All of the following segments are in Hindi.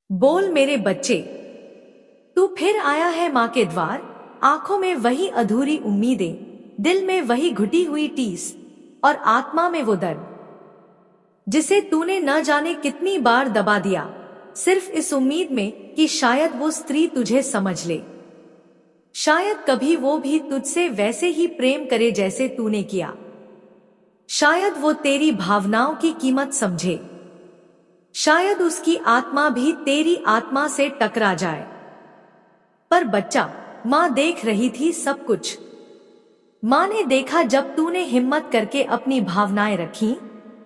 बोल मेरे बच्चे, तू फिर आया है माँ के द्वार। आंखों में वही अधूरी उम्मीदें, दिल में वही घुटी हुई टीस और आत्मा में वो दर्द जिसे तूने न जाने कितनी बार दबा दिया, सिर्फ इस उम्मीद में कि शायद वो स्त्री तुझे समझ ले। शायद कभी वो भी तुझसे वैसे ही प्रेम करे जैसे तूने किया। शायद वो तेरी भावनाओं की कीमत समझे। शायद उसकी आत्मा भी तेरी आत्मा से टकरा जाए। पर बच्चा, माँ देख रही थी सब कुछ। माँ ने देखा जब तूने हिम्मत करके अपनी भावनाएं रखी,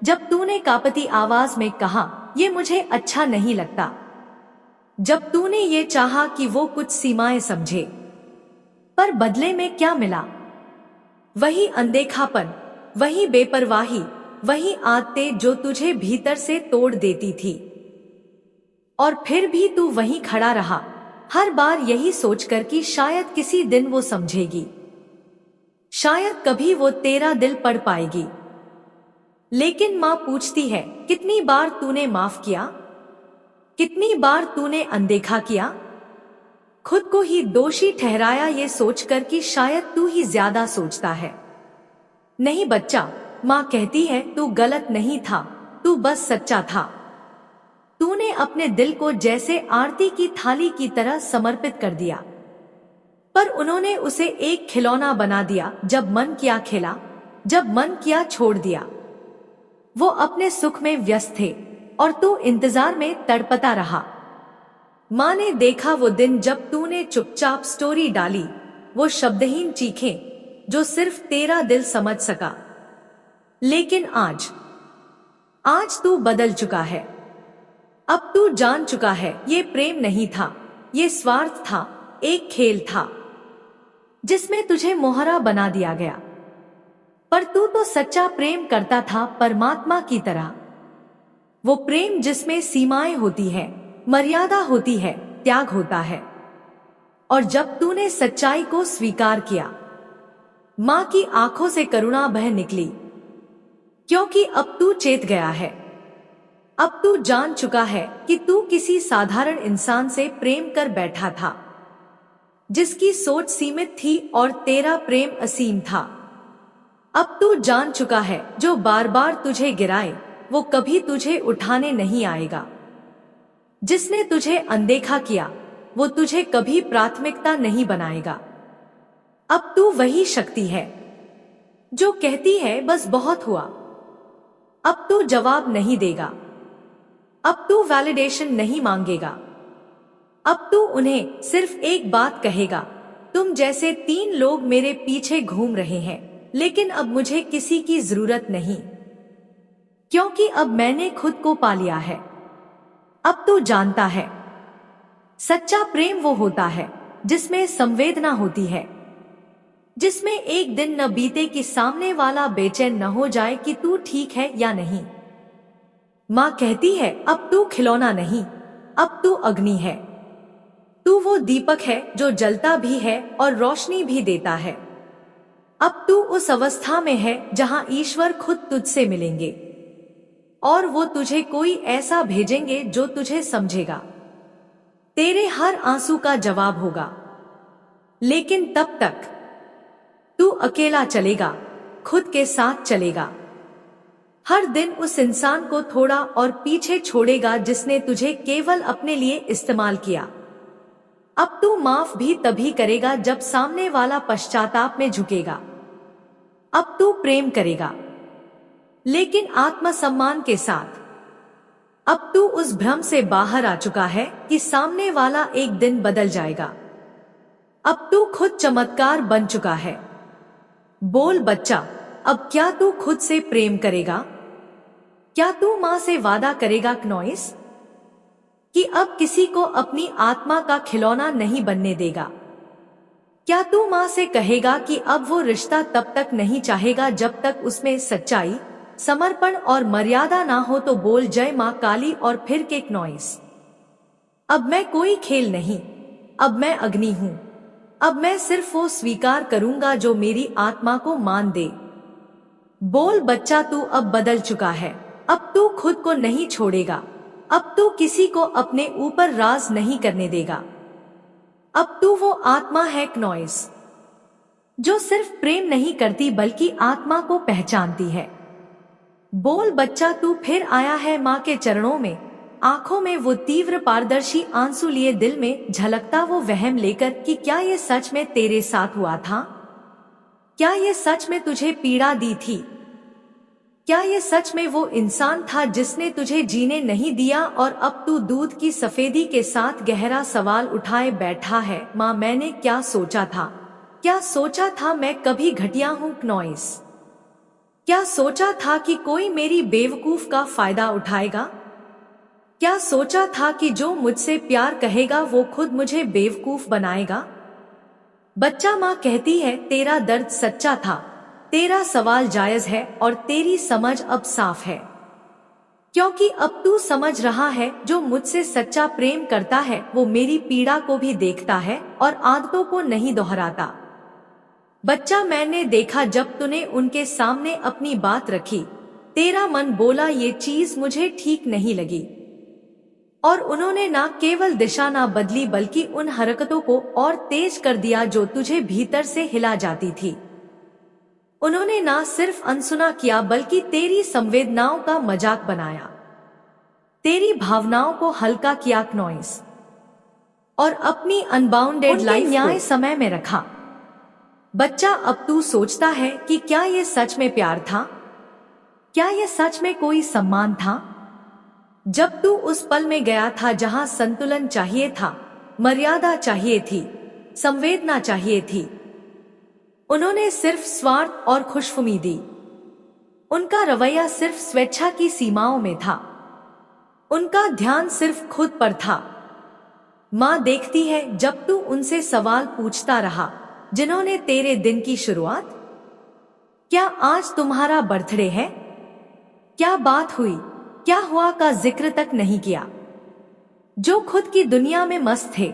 जब तूने कांपती आवाज में कहा, ये मुझे अच्छा नहीं लगता। जब तूने ये चाहा कि वो कुछ सीमाएं समझे। पर बदले में क्या मिला? वही अनदेखापन, वही बेपरवाही, वही आदतें जो तुझे भीतर से तोड़ देती थी। और फिर भी तू वहीं खड़ा रहा, हर बार यही सोचकर कि शायद किसी दिन वो समझेगी, शायद कभी वो तेरा दिल पढ़ पाएगी। लेकिन माँ पूछती है, कितनी बार तूने माफ किया? कितनी बार तूने अनदेखा किया? खुद को ही दोषी ठहराया ये सोचकर कि शायद तू ही ज्यादा सोचता है। नहीं बच्चा, माँ कहती है, तू गलत नहीं था, तू बस सच्चा था। तूने अपने दिल को जैसे आरती की थाली की तरह समर्पित कर दिया, पर उन्होंने उसे एक खिलौना बना दिया। जब मन किया खेला, जब मन किया छोड़ दिया। वो अपने सुख में व्यस्त थे और तू इंतजार में तड़पता रहा। माँ ने देखा वो दिन जब तूने चुपचाप स्टोरी डाली, वो शब्दहीन चीखें जो सिर्फ तेरा दिल समझ सका। लेकिन आज तू बदल चुका है। अब तू जान चुका है, ये प्रेम नहीं था, ये स्वार्थ था, एक खेल था जिसमें तुझे मोहरा बना दिया गया। पर तू तो सच्चा प्रेम करता था, परमात्मा की तरह। वो प्रेम जिसमें सीमाएं होती है, मर्यादा होती है, त्याग होता है। और जब तूने सच्चाई को स्वीकार किया, माँ की आंखों से करुणा बह निकली, क्योंकि अब तू चेत गया है। अब तू जान चुका है कि तू किसी साधारण इंसान से प्रेम कर बैठा था, जिसकी सोच सीमित थी और तेरा प्रेम असीम था। अब तू जान चुका है, जो बार बार तुझे गिराए, वो कभी तुझे उठाने नहीं आएगा। जिसने तुझे अनदेखा किया, वो तुझे कभी प्राथमिकता नहीं बनाएगा। अब तू वही शक्ति है जो कहती है, बस बहुत हुआ। अब तू जवाब नहीं देगा। अब तू वैलिडेशन नहीं मांगेगा। अब तू उन्हें सिर्फ एक बात कहेगा, तुम जैसे 3 लोग मेरे पीछे घूम रहे हैं, लेकिन अब मुझे किसी की जरूरत नहीं, क्योंकि अब मैंने खुद को पा लिया है। अब तू जानता है, सच्चा प्रेम वो होता है जिसमें संवेदना होती है, जिसमें एक दिन न बीते कि सामने वाला बेचैन न हो जाए कि तू ठीक है या नहीं। माँ कहती है, अब तू खिलौना नहीं, अब तू अग्नि है। तू वो दीपक है जो जलता भी है और रोशनी भी देता है। अब तू उस अवस्था में है जहां ईश्वर खुद तुझसे मिलेंगे और वो तुझे कोई ऐसा भेजेंगे जो तुझे समझेगा, तेरे हर आंसू का जवाब होगा। लेकिन तब तक तू अकेला चलेगा, खुद के साथ चलेगा। हर दिन उस इंसान को थोड़ा और पीछे छोड़ेगा जिसने तुझे केवल अपने लिए इस्तेमाल किया। अब तू माफ भी तभी करेगा जब सामने वाला पश्चाताप में झुकेगा। अब तू प्रेम करेगा, लेकिन आत्मसम्मान के साथ। अब तू उस भ्रम से बाहर आ चुका है कि सामने वाला एक दिन बदल जाएगा। अब तू खुद चमत्कार बन चुका है। बोल बच्चा, अब क्या तू खुद से प्रेम करेगा? क्या तू माँ से वादा करेगा क्नॉइस, कि अब किसी को अपनी आत्मा का खिलौना नहीं बनने देगा? क्या तू माँ से कहेगा कि अब वो रिश्ता तब तक नहीं चाहेगा जब तक उसमें सच्चाई, समर्पण और मर्यादा ना हो? तो बोल जय माँ काली और फिर के क्नॉइस। अब मैं कोई खेल नहीं, अब मैं अग्नि हूँ। अब मैं सिर्फ वो स्वीकार करूंगा जो मेरी आत्मा को मान दे। बोल बच्चा, तू अब बदल चुका है। अब तू खुद को नहीं छोड़ेगा, अब तू किसी को अपने ऊपर राज नहीं करने देगा। अब तू वो आत्मा है क्नॉइस, जो सिर्फ प्रेम नहीं करती बल्कि आत्मा को पहचानती है। बोल बच्चा, तू फिर आया है माँ के चरणों में। आंखों में वो तीव्र पारदर्शी आंसू लिए, दिल में झलकता वो वहम लेकर कि क्या ये सच में तेरे साथ हुआ था? क्या ये सच में तुझे पीड़ा दी थी? क्या ये सच में वो इंसान था जिसने तुझे जीने नहीं दिया और अब तू दूध की सफेदी के साथ गहरा सवाल उठाए बैठा है? माँ, मैंने क्या सोचा था? क्या सोचा था मैं कभी घटिया हूँ क्नॉइस? क्या सोचा था कि कोई मेरी बेवकूफ का फायदा उठाएगा? क्या सोचा था कि जो मुझसे प्यार कहेगा वो खुद मुझे बेवकूफ बनाएगा? बच्चा, माँ कहती है तेरा दर्द सच्चा था, तेरा सवाल जायज है और तेरी समझ अब साफ है, क्योंकि अब तू समझ रहा है जो मुझसे सच्चा प्रेम करता है वो मेरी पीड़ा को भी देखता है और आदतों को नहीं दोहराता। बच्चा, मैंने देखा जब तूने उनके सामने अपनी बात रखी, तेरा मन बोला ये चीज मुझे ठीक नहीं लगी, और उन्होंने ना केवल दिशा ना बदली बल्कि उन हरकतों को और तेज कर दिया जो तुझे भीतर से हिला जाती थी। उन्होंने ना सिर्फ अनसुना किया बल्कि तेरी संवेदनाओं का मजाक बनाया, तेरी भावनाओं को हल्का किया क्नॉइस, और अपनी अनबाउंडेड लाइफ न्याय समय में रखा। बच्चा, अब तू सोचता है कि क्या ये सच में प्यार था? क्या ये सच में कोई सम्मान था? जब तू उस पल में गया था जहां संतुलन चाहिए था, मर्यादा चाहिए थी, संवेदना चाहिए थी, उन्होंने सिर्फ स्वार्थ और खुशफहमी दी। उनका रवैया सिर्फ स्वेच्छा की सीमाओं में था, उनका ध्यान सिर्फ खुद पर था। माँ देखती है जब तू उनसे सवाल पूछता रहा, जिन्होंने तेरे दिन की शुरुआत, क्या आज तुम्हारा बर्थडे है, क्या बात हुई, क्या हुआ का जिक्र तक नहीं किया, जो खुद की दुनिया में मस्त थे,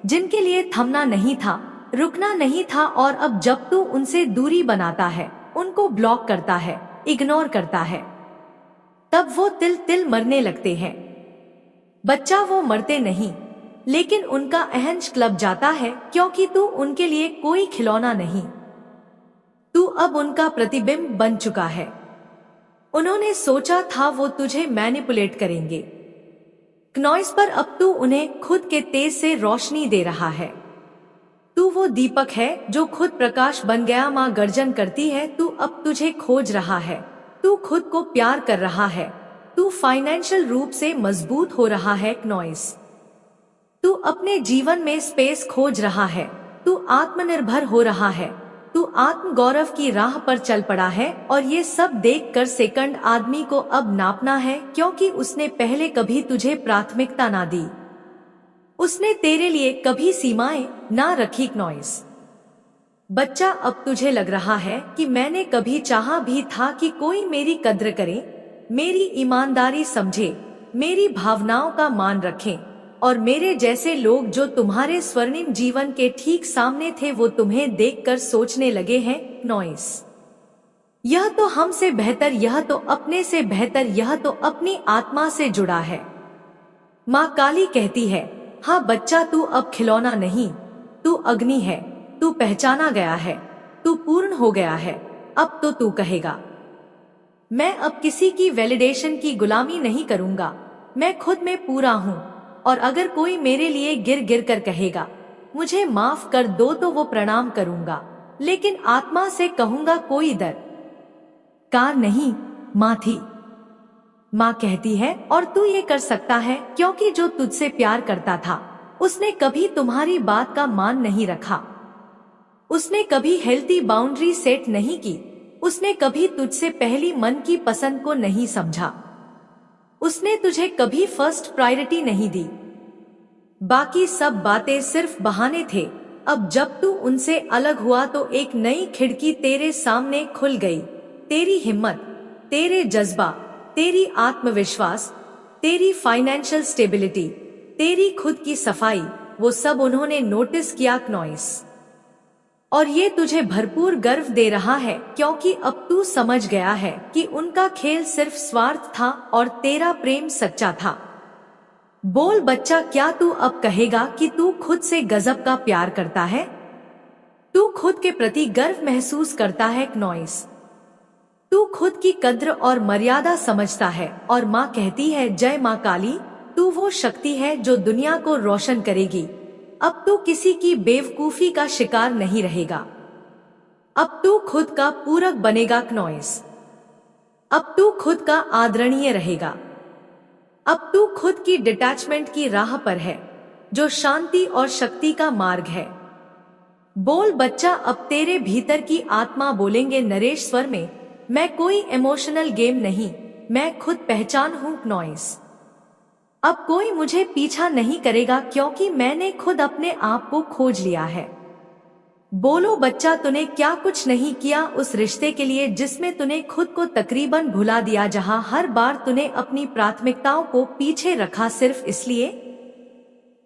जिनके लिए थमना नहीं था, रुकना नहीं था, और अब जब तू उनसे दूरी बनाता है, उनको ब्लॉक करता है, इग्नोर करता है, तब वो तिल तिल मरने लगते हैं। बच्चा, वो मरते नहीं, लेकिन उनका अहंश क्लब जाता है, क्योंकि तू उनके लिए कोई खिलौना नहीं, तू अब उनका प्रतिबिंब बन चुका है। उन्होंने सोचा था वो तुझे मैनिपुलेट करेंगे क्नॉइस, पर अब तू उन्हें खुद के तेज से रोशनी दे रहा है। तू वो दीपक है जो खुद प्रकाश बन गया। माँ गर्जन करती है, तू अब तुझे खोज रहा है, तू खुद को प्यार कर रहा है, तू फाइनेंशियल रूप से मजबूत हो रहा है क्नॉइस, तू अपने जीवन में स्पेस खोज रहा है, तू आत्मनिर्भर हो रहा है, तू आत्म गौरव की राह पर चल पड़ा है। और ये सब देखकर सेकंड आदमी को अब नापना है, क्योंकि उसने पहले कभी तुझे प्राथमिकता ना दी, उसने तेरे लिए कभी सीमाएं ना रखी क्नॉइस। बच्चा, अब तुझे लग रहा है कि मैंने कभी चाहा भी था कि कोई मेरी कद्र करे, मेरी ईमानदारी समझे, मेरी भावनाओं का मान रखें, और मेरे जैसे लोग जो तुम्हारे स्वर्णिम जीवन के ठीक सामने थे वो तुम्हें देखकर सोचने लगे हैं क्नॉइस, यह तो हमसे बेहतर, यह तो अपने से बेहतर, यह तो अपनी आत्मा से जुड़ा है। माँ काली कहती है, हाँ बच्चा, तू अब खिलौना नहीं, तू अग्नि है, तू पहचाना गया है, तू पूर्ण हो गया है। अब तो तू कहेगा, मैं अब किसी की वैलिडेशन की गुलामी नहीं करूंगा, मैं खुद में पूरा हूँ, और अगर कोई मेरे लिए गिर गिर कर कहेगा मुझे माफ कर दो तो वो प्रणाम करूंगा, लेकिन आत्मा से कहूंगा कोई दर कार नहीं। माँ थी, माँ कहती है, और तू ये कर सकता है क्योंकि जो तुझसे प्यार करता था उसने कभी तुम्हारी बात का मान नहीं रखा, उसने कभी हेल्थी बाउंड्री सेट नहीं की, उसने कभी तुझसे पहली मन की पसंद को नहीं समझा, उसने तुझे कभी फर्स्ट प्रायोरिटी नहीं दी। बाकी सब बातें सिर्फ बहाने थे। अब जब तू उनसे अलग हुआ तो एक नई खिड़की तेरे सामने खुल गई। तेरी हिम्मत, तेरे जज्बा, तेरी आत्मविश्वास, तेरी फाइनेंशियल स्टेबिलिटी, तेरी खुद की सफाई, वो सब उन्होंने नोटिस किया क्नॉइस। और ये तुझे भरपूर गर्व दे रहा है क्योंकि अब तू समझ गया है कि उनका खेल सिर्फ स्वार्थ था और तेरा प्रेम सच्चा था। बोल बच्चा, क्या तू अब कहेगा कि तू खुद से गजब का प्यार करता है? तू खुद के प्रति गर्व महसूस करता है नॉइस। तू खुद की कद्र और मर्यादा समझता है और माँ कहती है, जय माँ काली, तू वो शक्ति है जो दुनिया को रोशन करेगी। अब तू किसी की बेवकूफी का शिकार नहीं रहेगा। अब तू खुद का पूरक बनेगा नॉइस। अब तू खुद का आदरणीय रहेगा। अब तू खुद की डिटैचमेंट की राह पर है, जो शांति और शक्ति का मार्ग है। बोल बच्चा, अब तेरे भीतर की आत्मा बोलेंगे नरेश स्वर में, मैं कोई इमोशनल गेम नहीं, मैं खुद पहचान हूँ नॉइस। अब कोई मुझे पीछा नहीं करेगा क्योंकि मैंने खुद अपने आप को खोज लिया है। बोलो बच्चा, तूने क्या कुछ नहीं किया उस रिश्ते के लिए जिसमें तूने खुद को तकरीबन भुला दिया, जहां हर बार तूने अपनी प्राथमिकताओं को पीछे रखा सिर्फ इसलिए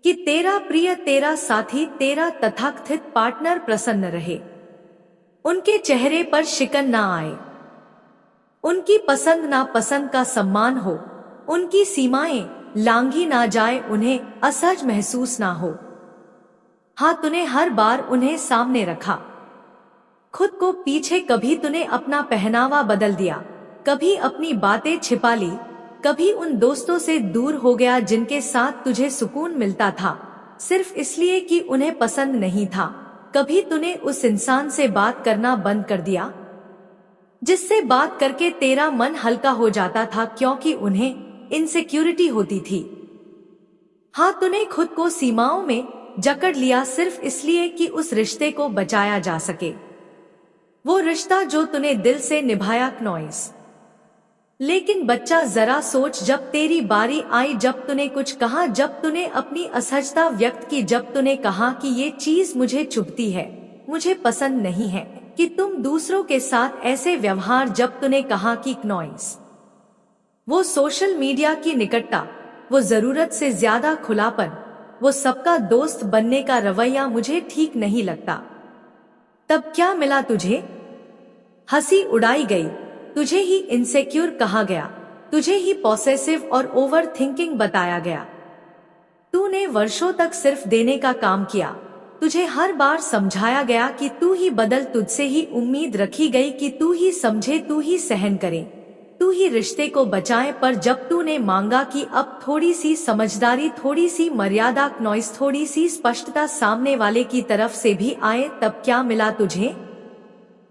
कि तेरा प्रिय, तेरा साथी, तेरा तथाकथित पार्टनर प्रसन्न रहे, उनके चेहरे पर शिकन ना आए, उनकी पसंद नापसंद का सम्मान हो, उनकी सीमाएं लांघी ना जाए, उन्हें असहज महसूस ना हो। हाँ, तूने हर बार उन्हें सामने रखा, खुद को पीछे। कभी तूने अपना पहनावा बदल दिया, कभी अपनी बातें छिपा ली, कभी उन दोस्तों से दूर हो गया जिनके साथ तुझे सुकून मिलता था सिर्फ इसलिए कि उन्हें पसंद नहीं था। कभी तूने उस इंसान से बात करना बंद कर दिया जिससे बात करके तेरा मन हल्का हो जाता था क्योंकि उन्हें इनसिक्योरिटी होती थी। हाँ, तूने खुद को सीमाओं में जकड़ लिया सिर्फ इसलिए कि उस रिश्ते को बचाया जा सके, वो रिश्ता जो तूने दिल से निभाया नॉइस। लेकिन बच्चा, जरा सोच, जब तेरी बारी आई, जब तूने कुछ कहा, जब तूने अपनी असहजता व्यक्त की, जब तूने कहा कि ये चीज मुझे चुभती है, मुझे पसंद नहीं है कि तुम दूसरों के साथ ऐसे व्यवहार, जब तूने कहा कि नॉइस, वो सोशल मीडिया की निकटता, वो जरूरत से ज्यादा खुलापन, वो सबका दोस्त बनने का रवैया मुझे ठीक नहीं लगता, तब क्या मिला तुझे? हंसी उड़ाई गई, तुझे ही इनसिक्योर कहा गया, तुझे ही पॉसेसिव और ओवर थिंकिंग बताया गया। तूने वर्षों तक सिर्फ देने का काम किया, तुझे हर बार समझाया गया कि तू ही बदल, तुझसे ही उम्मीद रखी गई कि तू ही समझे, तू ही सहन करे, तू ही रिश्ते को बचाए। पर जब तूने मांगा कि अब थोड़ी सी समझदारी, थोड़ी सी मर्यादा नॉइस, थोड़ी सी स्पष्टता सामने वाले की तरफ से भी आए, तब क्या मिला तुझे?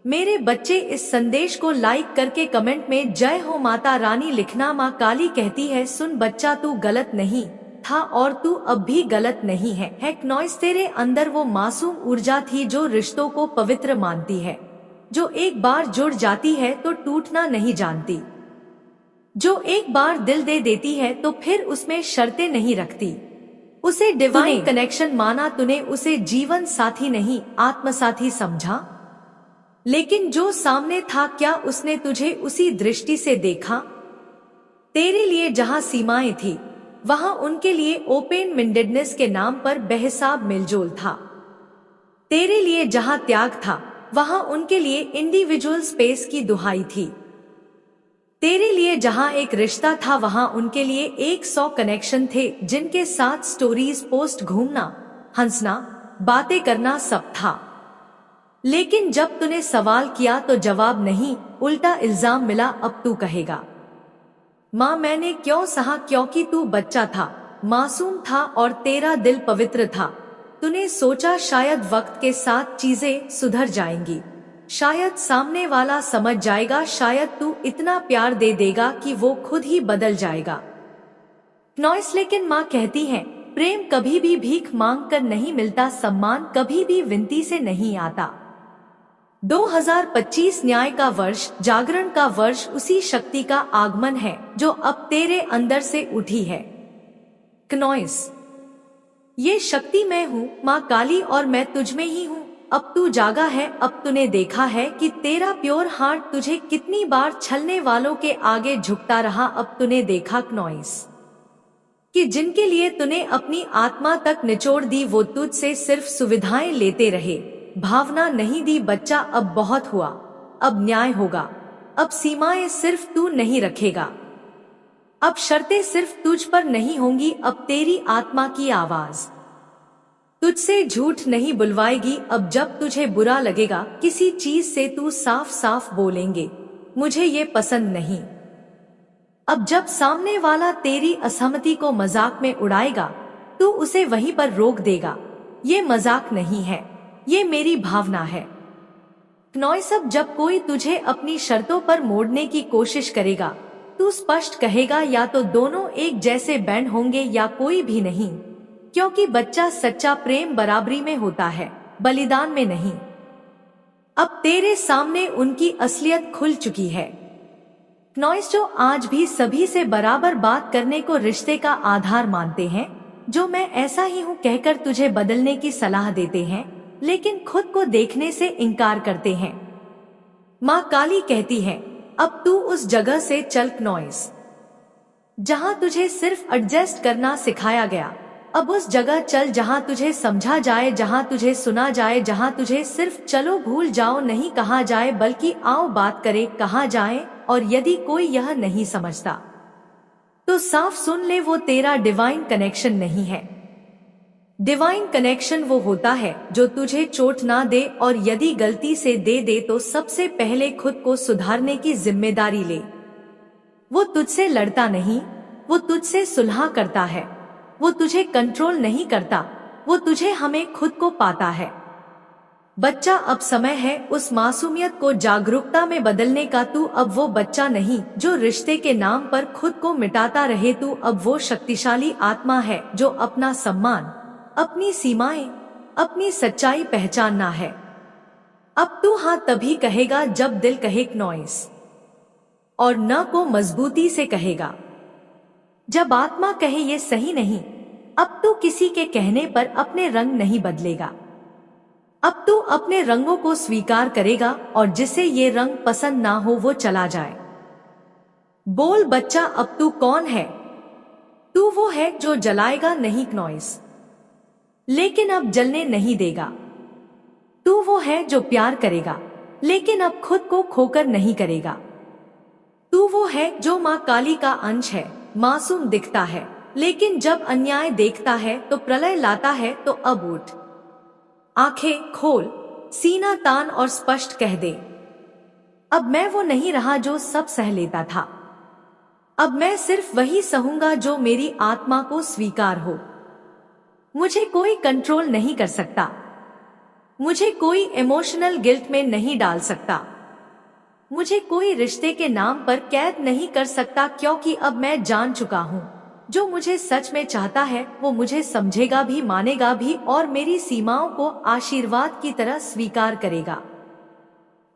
मेरे बच्चे, इस संदेश को लाइक करके कमेंट में जय हो माता रानी लिखना। माँ काली कहती है, सुन बच्चा, तू गलत नहीं था और तू अब भी गलत नहीं है नॉइस। तेरे अंदर वो मासूम ऊर्जा थी जो रिश्तों को पवित्र मानती है, जो एक बार जुड़ जाती है तो टूटना नहीं जानती, जो एक बार दिल दे देती है तो फिर उसमें शर्तें नहीं रखती। उसे डिवाइन कनेक्शन माना, तूने उसे जीवन साथी नहीं आत्मसाथी समझा। लेकिन जो सामने था, क्या उसने तुझे उसी दृष्टि से देखा? तेरे लिए जहां सीमाएं थी, वहां उनके लिए ओपन माइंडेडनेस के नाम पर बेहिसाब मिलजोल था। तेरे लिए जहां त्याग था, वहां उनके लिए इंडिविजुअल स्पेस की दुहाई थी। तेरे लिए जहां एक रिश्ता था, वहां उनके लिए 100 कनेक्शन थे जिनके साथ स्टोरीज पोस्ट, घूमना, हंसना, बातें करना सब था। लेकिन जब तूने सवाल किया तो जवाब नहीं, उल्टा इल्जाम मिला। अब तू कहेगा, माँ मैंने क्यों सहा? क्योंकि तू बच्चा था, मासूम था और तेरा दिल पवित्र था। तूने सोचा शायद वक्त के साथ चीजें सुधर जाएंगी, शायद सामने वाला समझ जाएगा, शायद तू इतना प्यार दे देगा कि वो खुद ही बदल जाएगा नॉइस। लेकिन माँ कहती है, प्रेम कभी भी भीख मांग कर नहीं मिलता, सम्मान कभी भी विनती से नहीं आता। 2025 न्याय का वर्ष, जागरण का वर्ष, उसी शक्ति का आगमन है जो अब तेरे अंदर से उठी है नॉइस। ये शक्ति मैं हूँ माँ काली और मैं तुझ में ही हूँ। अब तू जागा है, अब तूने देखा है कि तेरा प्योर हार्ट तुझे कितनी बार छलने वालों के आगे झुकता रहा। अब तूने देखा नॉइस कि जिनके लिए तूने अपनी आत्मा तक निचोड़ दी, वो तुझसे सिर्फ सुविधाएं लेते रहे, भावना नहीं दी। बच्चा, अब बहुत हुआ, अब न्याय होगा, अब सीमाएं सिर्फ तू नहीं रखेगा, अब शर्तें सिर्फ तुझ पर नहीं होंगी, अब तेरी आत्मा की आवाज तुझसे झूठ नहीं बुलवाएगी। अब जब तुझे बुरा लगेगा किसी चीज से, तू साफ साफ बोलेंगे मुझे ये पसंद नहीं। अब जब सामने वाला तेरी असहमति को मजाक में उड़ाएगा, तू उसे वहीं पर रोक देगा। ये मजाक नहीं है, ये मेरी भावना है। क्नॉइस, जब कोई तुझे अपनी शर्तों पर मोड़ने की कोशिश करेगा, तू स्पष्ट कहेगा या तो दोनों एक जैसे बैंड होंगे या कोई भी नहीं, क्योंकि बच्चा सच्चा प्रेम बराबरी में होता है, बलिदान में नहीं। अब तेरे सामने उनकी असलियत खुल चुकी है। क्नॉइस, जो आज भी सभी से बराबर बात करने को रिश्ते का आधार मानते हैं, जो मैं ऐसा ही हूँ कहकर तुझे बदलने की सलाह देते हैं, लेकिन खुद को देखने से इनकार करते हैं। माँ काली कहती है, अब तू उस जगह से चल क्नॉइस, जहाँ तुझे सिर्फ एडजस्ट करना सिखाया गया। अब उस जगह चल जहाँ तुझे समझा जाए, जहाँ तुझे सुना जाए, जहाँ तुझे सिर्फ चलो भूल जाओ नहीं कहा जाए, बल्कि आओ बात करे कहा जाए। और यदि कोई यह नहीं समझता तो साफ सुन ले, वो तेरा डिवाइन कनेक्शन नहीं है। डिवाइन कनेक्शन वो होता है जो तुझे चोट ना दे, और यदि गलती से दे तो सबसे पहले खुद को सुधारने की जिम्मेदारी ले। वो तुझसे लड़ता नहीं, वो तुझसे सुलह करता है। वो तुझे कंट्रोल नहीं करता, वो तुझे हमें खुद को पाता है। बच्चा, अब समय है उस मासूमियत को जागरूकता में बदलने का। तू अब वो बच्चा नहीं जो रिश्ते के नाम पर खुद को मिटाता रहे। तू अब वो शक्तिशाली आत्मा है जो अपना सम्मान, अपनी सीमाएं, अपनी सच्चाई पहचानना है। अब तू हाँ तभी कहेगा जब दिल कहे क्नॉइस, और न को मजबूती से कहेगा। जब आत्मा कहे ये सही नहीं, अब तू किसी के कहने पर अपने रंग नहीं बदलेगा। अब तू अपने रंगों को स्वीकार करेगा, और जिसे ये रंग पसंद ना हो वो चला जाए। बोल बच्चा, अब तू कौन है? तू वो है जो जलाएगा नहीं क्नॉइस, लेकिन अब जलने नहीं देगा। तू वो है जो प्यार करेगा, लेकिन अब खुद को खोकर नहीं करेगा। तू वो है जो माँ काली का अंश है, मासूम दिखता है, लेकिन जब अन्याय देखता है तो प्रलय लाता है। तो अब उठ, आंखें खोल, सीना तान और स्पष्ट कह दे, अब मैं वो नहीं रहा जो सब सह लेता था। अब मैं सिर्फ वही सहूंगा जो मेरी आत्मा को स्वीकार हो। मुझे कोई कंट्रोल नहीं कर सकता, मुझे कोई इमोशनल गिल्ट में नहीं डाल सकता, मुझे कोई रिश्ते के नाम पर कैद नहीं कर सकता, क्योंकि अब मैं जान चुका हूँ जो मुझे सच में चाहता है वो मुझे समझेगा भी, मानेगा भी, और मेरी सीमाओं को आशीर्वाद की तरह स्वीकार करेगा।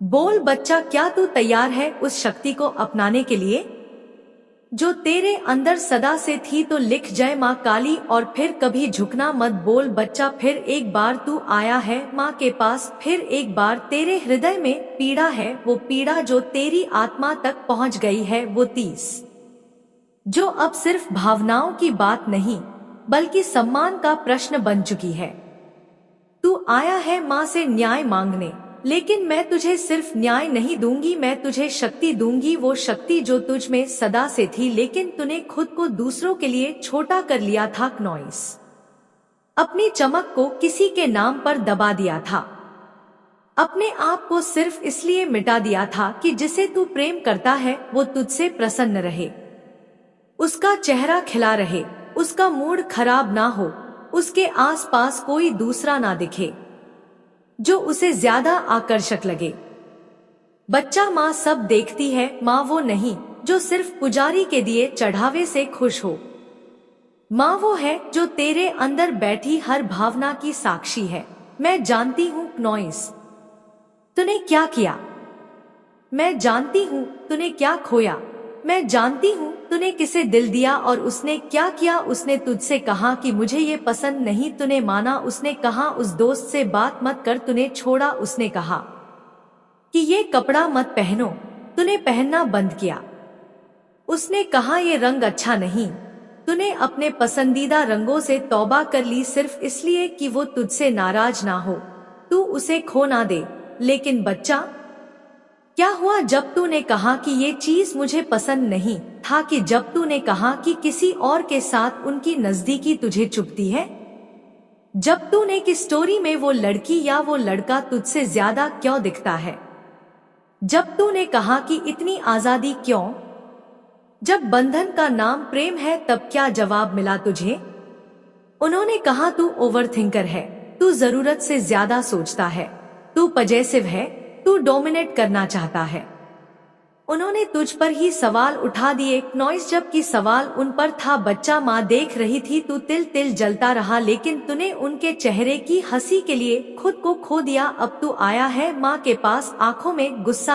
बोल बच्चा, क्या तू तैयार है उस शक्ति को अपनाने के लिए जो तेरे अंदर सदा से थी? तो लिख जय माँ काली और फिर कभी झुकना मत। बोल बच्चा, फिर एक बार तू आया है माँ के पास, फिर एक बार तेरे हृदय में पीड़ा है, वो पीड़ा जो तेरी आत्मा तक पहुँच गई है, वो 30 जो अब सिर्फ भावनाओं की बात नहीं बल्कि सम्मान का प्रश्न बन चुकी है। तू आया है माँ से न्याय मांगने, लेकिन मैं तुझे सिर्फ न्याय नहीं दूंगी, मैं तुझे शक्ति दूंगी। वो शक्ति जो तुझ में सदा से थी, लेकिन तूने खुद को दूसरों के लिए छोटा कर लिया था क्नॉइस। अपनी चमक को किसी के नाम पर दबा दिया था, अपने आप को सिर्फ इसलिए मिटा दिया था कि जिसे तू प्रेम करता है वो तुझसे प्रसन्न रहे, उसका चेहरा खिला रहे, उसका मूड खराब ना हो, उसके आसपास कोई दूसरा ना दिखे जो उसे ज्यादा आकर्षक लगे। बच्चा, माँ सब देखती है, माँ वो नहीं जो सिर्फ पुजारी के दिए चढ़ावे से खुश हो। माँ वो है जो तेरे अंदर बैठी हर भावना की साक्षी है। मैं जानती हूँ क्नॉइस, तूने क्या किया, मैं जानती हूँ तूने क्या खोया, मैं जानती हूँ तूने किसे दिल दिया और उसने क्या किया। उसने तुझसे कहा कि मुझे ये पसंद नहीं, तूने माना। उसने कहा उस दोस्त से बात मत कर, तूने छोड़ा। उसने कहा कि ये कपड़ा मत पहनो, तूने पहनना बंद किया। उसने कहा ये रंग अच्छा नहीं, तूने अपने पसंदीदा रंगों से तौबा कर ली सिर्फ इसलिए कि वो तुझसे नाराज ना हो, तू उसे खो ना दे। लेकिन बच्चा, क्या हुआ जब तूने कहा कि ये चीज मुझे पसंद नहीं था, कि जब तूने कहा कि किसी और के साथ उनकी नजदीकी तुझे चुभती है? जब तूने कि स्टोरी में वो लड़की या वो लड़का तुझसे ज्यादा क्यों दिखता है? जब तूने कहा कि इतनी आजादी क्यों? जब बंधन का नाम प्रेम है तब क्या जवाब मिला तुझे? उन्होंने कहा तू ओवरथिंकर है, तू जरूरत से ज्यादा सोचता है, तू पजेसिव है, तू डोमिनेट करना चाहता है। उन्होंने तुझ पर ही सवाल उठा दिए नॉइस, जबकि सवाल उन पर था। बच्चा माँ देख रही थी, तू तिल तिल जलता रहा, लेकिन तूने उनके चेहरे की हंसी के लिए खुद को खो दिया। अब तू आया है माँ के पास, आंखों में गुस्सा